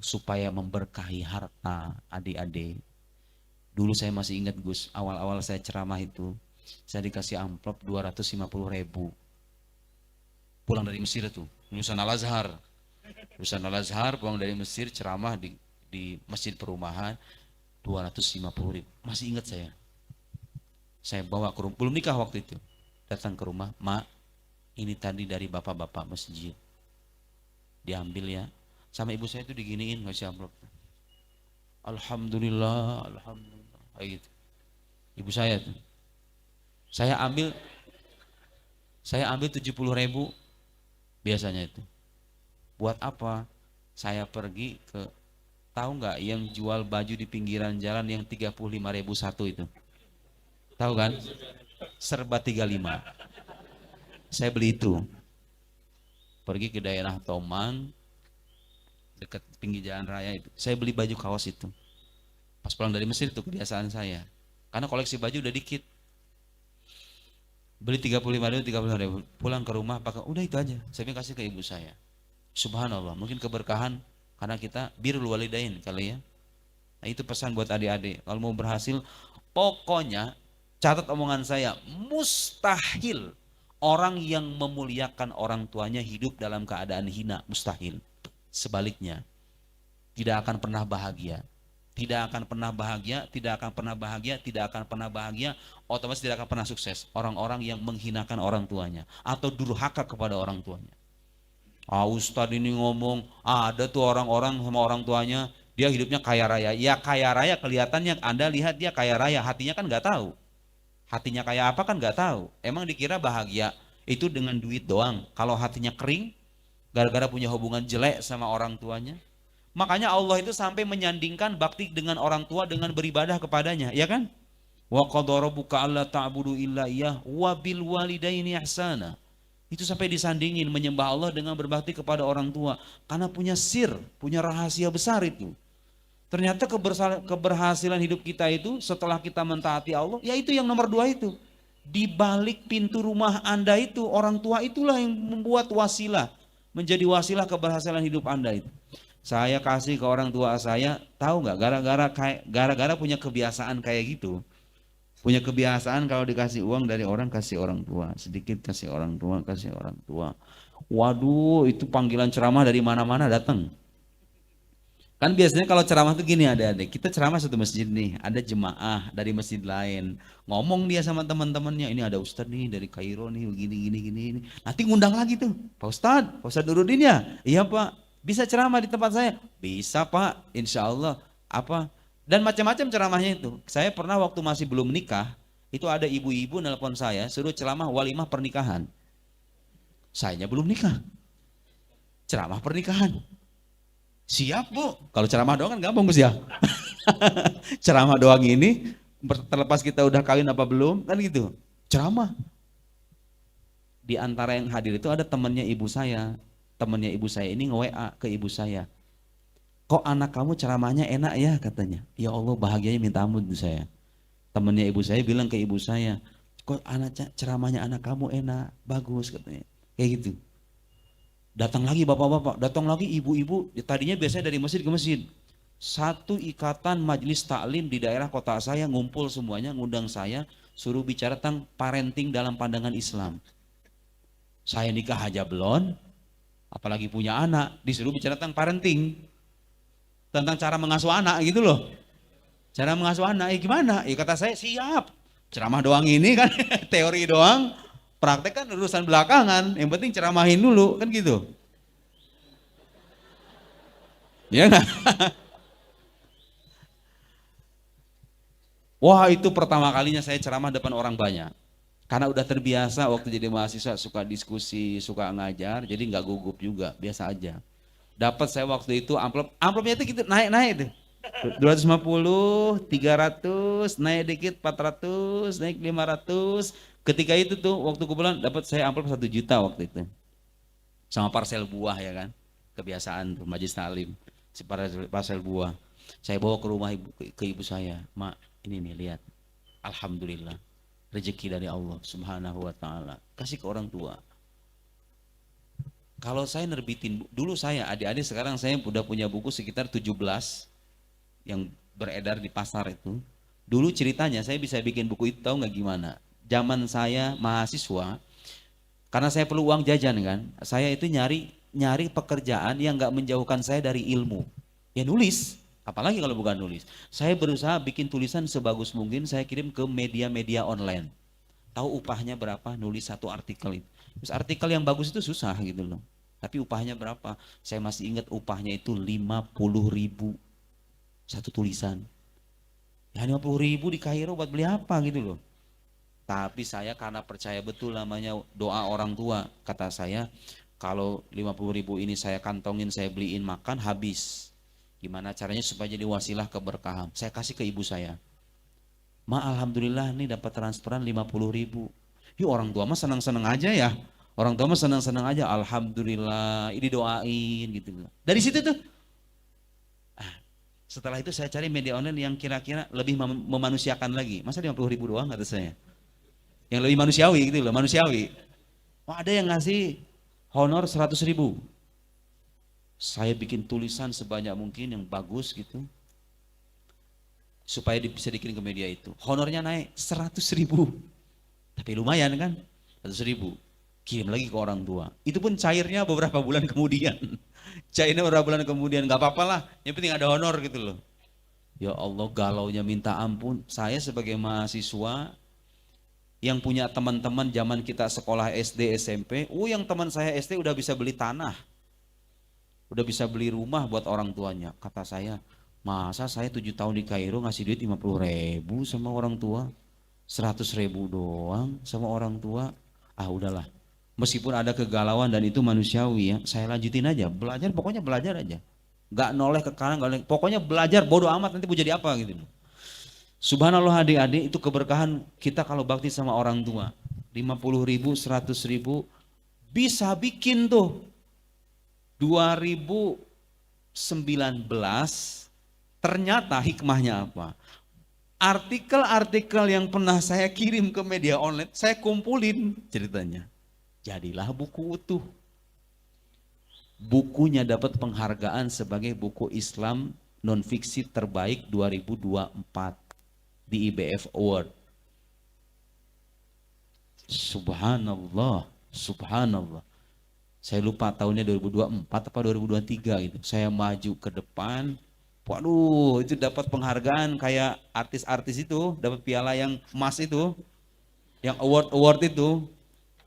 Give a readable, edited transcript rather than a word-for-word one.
supaya memberkahi harta adik-adik. Dulu saya masih ingat Gus, awal-awal saya ceramah itu, saya dikasih amplop 250.000. Pulang dari Mesir tuh, lulusan Al-Azhar. Lulusan Al-Azhar, pulang dari Mesir, ceramah di masjid perumahan, 250.000. Masih ingat saya. Saya bawa ke rumah, belum nikah waktu itu. Datang ke rumah, "Mak, ini tadi dari bapak-bapak masjid. Diambil ya." Sama ibu saya itu diginiin, ngasih amplop. Alhamdulillah, Alhamdulillah. Kayak gitu. Ibu saya tuh. Saya ambil, saya ambil 70.000 biasanya itu. Buat apa? Saya pergi ke, tahu nggak yang jual baju di pinggiran jalan yang 35.000 satu itu? Tahu kan? Serba 35. Saya beli itu. Pergi ke daerah Tomang, dekat pinggir jalan raya itu. Saya beli baju kaos itu. Pas pulang dari Mesir itu kebiasaan saya. Karena koleksi baju udah dikit. Beli 35.000, 35.000. Pulang ke rumah pakai, udah itu aja. Saya kasih ke ibu saya. Subhanallah, mungkin keberkahan karena kita birrul walidain kali ya. Nah, itu pesan buat adik-adik. Kalau mau berhasil, pokoknya catat omongan saya, mustahil orang yang memuliakan orang tuanya hidup dalam keadaan hina, mustahil. Sebaliknya, tidak akan pernah bahagia. Tidak akan pernah bahagia, tidak akan pernah bahagia, tidak akan pernah bahagia, otomatis tidak akan pernah sukses. Orang-orang yang menghinakan orang tuanya atau durhaka kepada orang tuanya. Ah, Ustadz ini ngomong, ada tuh orang-orang sama orang tuanya, dia hidupnya kaya raya. Ya kaya raya kelihatannya, Anda lihat dia kaya raya, hatinya kan nggak tahu. Hatinya kaya apa kan nggak tahu. Emang dikira bahagia itu dengan duit doang. Kalau hatinya kering, gara-gara punya hubungan jelek sama orang tuanya. Makanya Allah itu sampai menyandingkan bakti dengan orang tua dengan beribadah kepadanya, ya kan? Wa qadha rabbuka alla ta'budu illa iyyah wa bil walidaini ihsana. Itu sampai disandingin menyembah Allah dengan berbakti kepada orang tua karena punya sir, punya rahasia besar itu. Ternyata keberhasilan hidup kita itu setelah kita mentaati Allah, ya itu yang nomor dua itu. Di balik pintu rumah Anda itu, orang tua itulah yang membuat wasilah, menjadi wasilah keberhasilan hidup Anda itu. Saya kasih ke orang tua saya, tahu nggak? Gara-gara punya kebiasaan kayak gitu. Punya kebiasaan kalau dikasih uang dari orang kasih orang tua, sedikit kasih orang tua, kasih orang tua. Waduh, itu panggilan ceramah dari mana-mana datang. Kan biasanya kalau ceramah tuh gini adik-adik, kita ceramah satu masjid nih, ada jemaah dari masjid lain. Ngomong dia sama teman-temannya, ini ada Ustadz nih dari Kairo nih, begini, gini, gini, ini. Nanti ngundang lagi tuh, Pak Ustadz Nurudin ya? Iya Pak, bisa ceramah di tempat saya? Bisa Pak, insya Allah. Apa? Dan macam-macam ceramahnya itu. Saya pernah waktu masih belum nikah, itu ada ibu-ibu nelpon saya, suruh ceramah walimah pernikahan. Sayanya belum nikah, ceramah pernikahan. Siap Bu, kalau ceramah doang kan gampang Gus ya. Ceramah doang ini, terlepas kita udah kawin apa belum, kan gitu. Ceramah. Di antara yang hadir itu ada temannya ibu saya. Temannya ibu saya ini nge-WA ke ibu saya. Kok anak kamu ceramahnya enak ya katanya. Ya Allah bahagianya minta ampun ibu saya. Temannya ibu saya bilang ke ibu saya, kok ceramahnya anak kamu enak, bagus katanya. Kayak gitu. Datang lagi bapak-bapak, datang lagi ibu-ibu, tadinya biasanya dari masjid ke masjid. Satu ikatan majelis taklim di daerah kota saya ngumpul semuanya, ngundang saya, suruh bicara tentang parenting dalam pandangan Islam. Saya nikah aja belum, apalagi punya anak, disuruh bicara tentang parenting, tentang cara mengasuh anak gitu loh. Cara mengasuh anak, gimana? Kata saya siap. Ceramah doang ini kan, teori doang, praktek kan urusan belakangan, yang penting ceramahin dulu, kan gitu. Ya nggak? Wah itu pertama kalinya saya ceramah depan orang banyak. Karena udah terbiasa waktu jadi mahasiswa suka diskusi, suka ngajar, jadi nggak gugup juga, biasa aja. Dapat saya waktu itu amplopnya itu gitu naik-naik tuh. 250, 300, naik dikit 400, naik 500. Ketika itu tuh waktu kebetulan dapat saya amplop 1 juta waktu itu. Sama parcel buah ya kan. Kebiasaan tuh majlis taklim. Si parcel buah. Saya bawa ke rumah ke ibu saya. Mak, ini nih lihat. Alhamdulillah. Rezeki dari Allah Subhanahu wa taala. Kasih ke orang tua. Kalau saya nerbitin, dulu saya, adik-adik sekarang saya udah punya buku sekitar 17 yang beredar di pasar itu. Dulu ceritanya saya bisa bikin buku itu tahu nggak gimana? Zaman saya mahasiswa, karena saya perlu uang jajan kan, saya itu nyari nyari pekerjaan yang nggak menjauhkan saya dari ilmu. Ya nulis, apalagi kalau bukan nulis. Saya berusaha bikin tulisan sebagus mungkin, saya kirim ke media-media online. Tahu upahnya berapa nulis satu artikel itu. Terus artikel yang bagus itu susah gitu loh. Tapi upahnya berapa? Saya masih ingat upahnya itu 50.000 satu tulisan. Ya 50.000 di Kairo buat beli apa gitu loh. Tapi saya karena percaya betul namanya doa orang tua. Kata saya, kalau 50.000 ini saya kantongin, saya beliin makan, habis. Gimana caranya supaya jadi wasilah keberkahan? Saya kasih ke ibu saya. Ma, alhamdulillah nih dapat transferan 50.000. Yuk orang tua mah senang-senang aja ya. Orang tua mah senang-senang aja. Alhamdulillah, ini doain gitu. Dari situ tuh, setelah itu saya cari media online yang kira-kira lebih memanusiakan lagi. Masa 50.000 doang kata saya. Yang lebih manusiawi gitu loh, manusiawi. Wah, ada yang ngasih honor 100.000. Saya bikin tulisan sebanyak mungkin yang bagus gitu. Supaya bisa dikirim ke media itu. Honornya naik 100.000. Tapi lumayan kan, 100.000. Kirim lagi ke orang tua. Itu pun cairnya beberapa bulan kemudian. Cairnya beberapa bulan kemudian, gak apa-apa lah. Yang penting ada honor gitu loh. Ya Allah, galaunya minta ampun. Saya sebagai mahasiswa yang punya teman-teman zaman kita sekolah SD, SMP, yang teman saya SD udah bisa beli tanah. Udah bisa beli rumah buat orang tuanya. Kata saya, masa saya 7 tahun di Kairo ngasih duit 50.000 sama orang tua? 100.000 doang sama orang tua? Ah udahlah. Meskipun ada kegalauan dan itu manusiawi ya, saya lanjutin aja. Belajar, pokoknya belajar aja. Gak noleh ke kanan, gak noleh. Pokoknya belajar, bodoh amat nanti mau jadi apa gitu. Subhanallah adik-adik, itu keberkahan kita kalau bakti sama orang tua. 50.000, 100.000 bisa bikin tuh 2019. Ternyata hikmahnya apa? Artikel-artikel yang pernah saya kirim ke media online, saya kumpulin ceritanya. Jadilah buku utuh. Bukunya dapat penghargaan sebagai buku Islam non-fiksi terbaik 2024 di IBF Award. Subhanallah, subhanallah. Saya lupa tahunnya 2024 apa 2023 gitu. Saya maju ke depan. Waduh, itu dapat penghargaan kayak artis-artis itu, dapat piala yang emas itu, yang award-award itu.